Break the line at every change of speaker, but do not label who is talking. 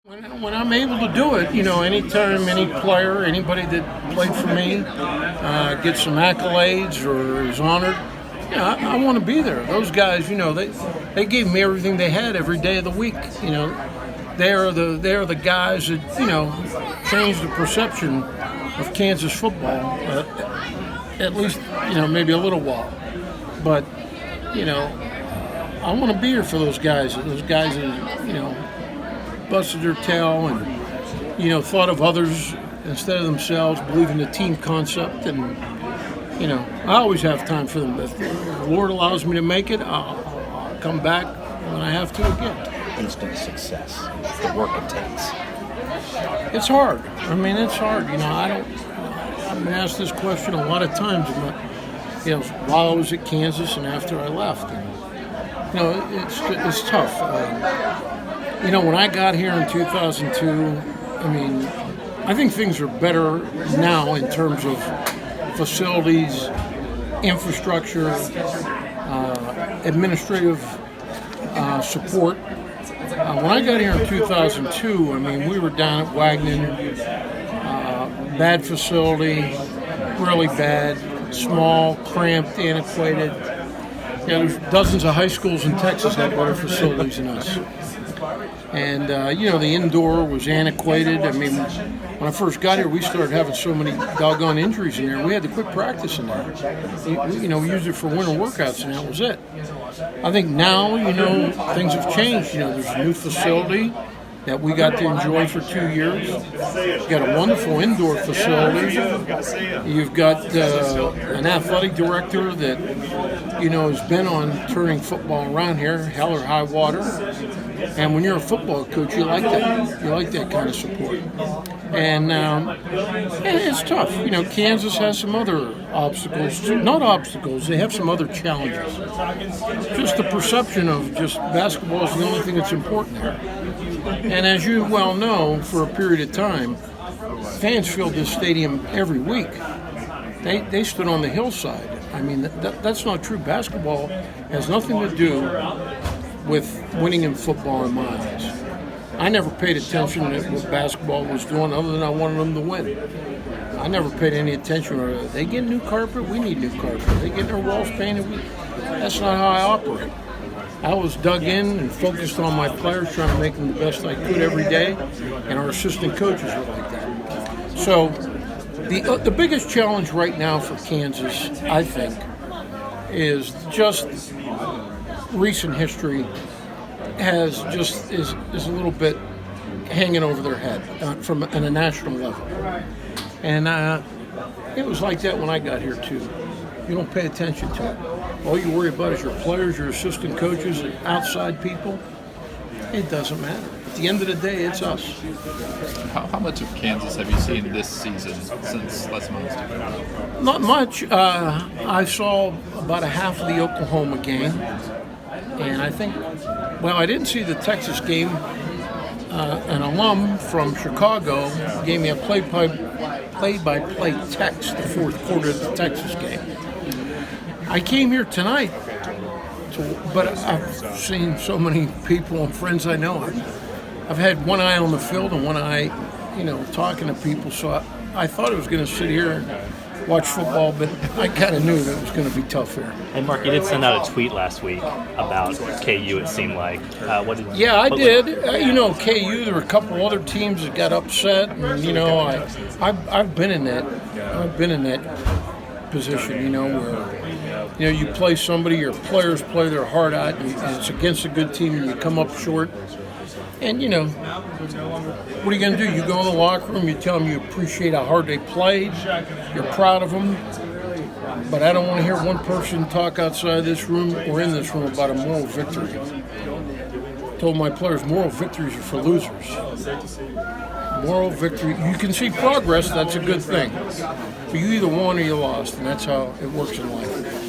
When I'm able to do it, anytime any player, anybody that played for me gets some accolades or is honored, I want to be there. Those guys, they gave me everything they had every day of the week. They are the guys that changed the perception of Kansas football, at least maybe a little while. But I want to be here for those guys. Those guys that busted their tail and thought of others instead of themselves, believe in the team concept, and I always have time for them. If the Lord allows me to make it, I'll come back when I have to again.
Instant success, the work it takes.
It's hard. It's hard. I've been asked this question a lot of times, while I was at Kansas and after I left. And, it's tough. When I got here in 2002, I think things are better now in terms of facilities, infrastructure, administrative support. When I got here in 2002, we were down at Wagner, bad facility, really bad, small, cramped, antiquated. There's dozens of high schools in Texas that have better facilities than us. And, the indoor was antiquated. When I first got here, we started having so many doggone injuries in there. We had to quit practicing there. We used it for winter workouts, and that was it. I think now, things have changed. There's a new facility that we got to enjoy for 2 years. You've got a wonderful indoor facility. You've got an athletic director that, has been on turning football around here, hell or high water. And when you're a football coach, you like that. You like that kind of support. And it's tough. Kansas has some other obstacles. Not obstacles, they have some other challenges. Just the perception of just basketball is the only thing that's important here. And as you well know, for a period of time, fans filled this stadium every week. They stood on the hillside. That's not true. Basketball has nothing to do with winning in football in my eyes. I never paid attention to what basketball was doing other than I wanted them to win. I never paid any attention. They get new carpet, we need new carpet. They get their walls painted, that's not how I operate. I was dug in and focused on my players, trying to make them the best I could every day, and our assistant coaches were like that. So the biggest challenge right now for Kansas, I think, is just recent history is a little bit hanging over their head from at a national level. And it was like that when I got here too. You don't pay attention to it. All you worry about is your players, your assistant coaches, and outside people. It doesn't matter. At the end of the day, it's us.
How much of Kansas have you seen this season since Les Miles?
Not much. I saw about a half of the Oklahoma game. And I think, I didn't see the Texas game. An alum from Chicago gave me a play-by-play text the fourth quarter of the Texas game. I came here tonight, but I've seen so many people and friends I know. I've had one eye on the field and one eye, talking to people. So I thought I was going to sit here and watch football, but I kind of knew that it was going to be tough here.
And Mark, you did send out a tweet last week about KU, it seemed like.
I did. KU, there were a couple other teams that got upset, and I've been in that. I've been in that position, where you play somebody, your players play their heart out, and it's against a good team, and you come up short. And, what are you going to do? You go in the locker room, you tell them you appreciate how hard they played, you're proud of them. But I don't want to hear one person talk outside this room or in this room about a moral victory. I told my players, moral victories are for losers. Moral victory, you can see progress, that's a good thing. But you either won or you lost, and that's how it works in life.